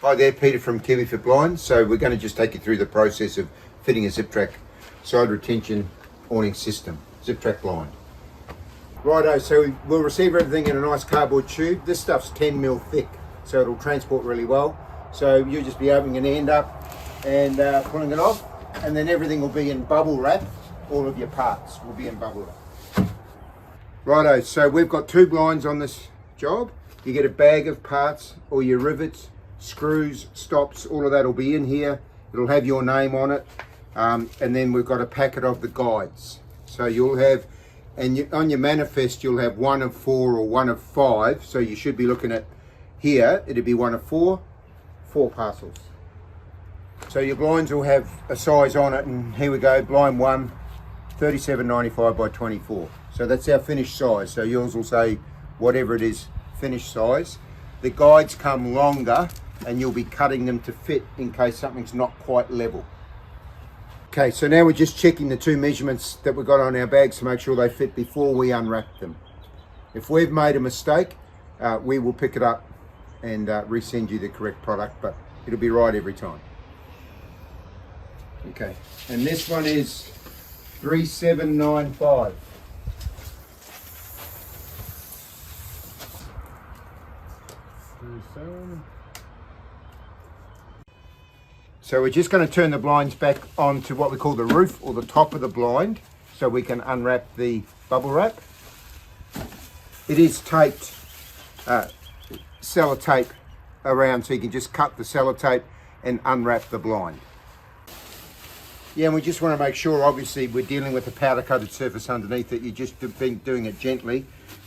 Hi there, Peter from Ziptrak Blinds. So we're going to just take you through the process of fitting a Ziptrak side retention awning system, Ziptrak blind. Righto, so we'll receive everything in a nice cardboard tube. This stuff's 10 mil thick, so it'll transport really well. So you'll just be opening an end up and pulling it off, and then everything will be in bubble wrap. All of your parts will be in bubble wrap. Righto, so we've got 2 blinds on this job. You get a bag of parts, all your rivets, screws, stops, all of that will be in here. It'll have your name on it, and then we've got a packet of the guides. So you'll have, and on your manifest you'll have 1 of 4 or 1 of 5, so you should be looking at here, it'll be 1 of 4 parcels. So your blinds will have a size on it, and here we go, blind 1, 37.95 by 24. So that's our finished size. So yours will say whatever it is, finished size. The guides come longer, and you'll be cutting them to fit in case something's not quite level. Okay, so now we're just checking the 2 measurements that we've got on our bags to make sure they fit before we unwrap them. If we've made a mistake, we will pick it up and resend you the correct product, but it'll be right every time. Okay, and this one is 3795. So we're just going to turn the blinds back onto what we call the roof or the top of the blind so we can unwrap the bubble wrap. It is taped sellotape around, so you can just cut the sellotape and unwrap the blind. Yeah, and we just want to make sure, obviously we're dealing with a powder coated surface underneath it. You've just been doing it gently.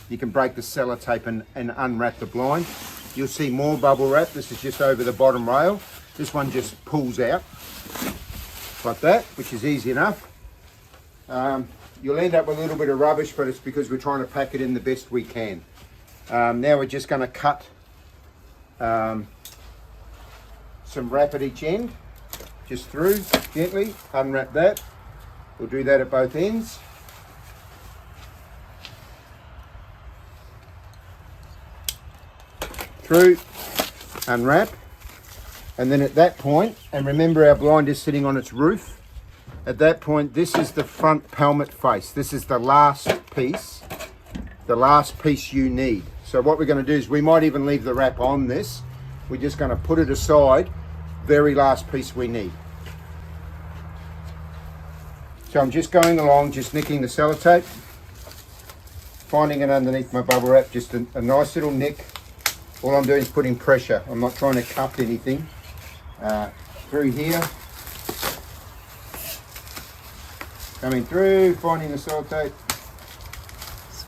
You can break the sellotape and unwrap the blind. You'll see more bubble wrap. This is just over the bottom rail. This one just pulls out like that, which is easy enough. You'll end up with a little bit of rubbish, but it's because we're trying to pack it in the best we can. Now we're just going to cut some wrap at each end, just through, gently, unwrap that. We'll do that at both ends. Through, unwrap. And then at that point, and remember our blind is sitting on its roof, at that point this is the front pelmet face. This is the last piece you need. So what we're going to do is we might even leave the wrap on this. We're just going to put it aside, very last piece we need. So I'm just going along, just nicking the sellotape, finding it underneath my bubble wrap, just a nice little nick. All I'm doing is putting pressure. I'm not trying to cup anything. Through here, coming through, finding the sellotape,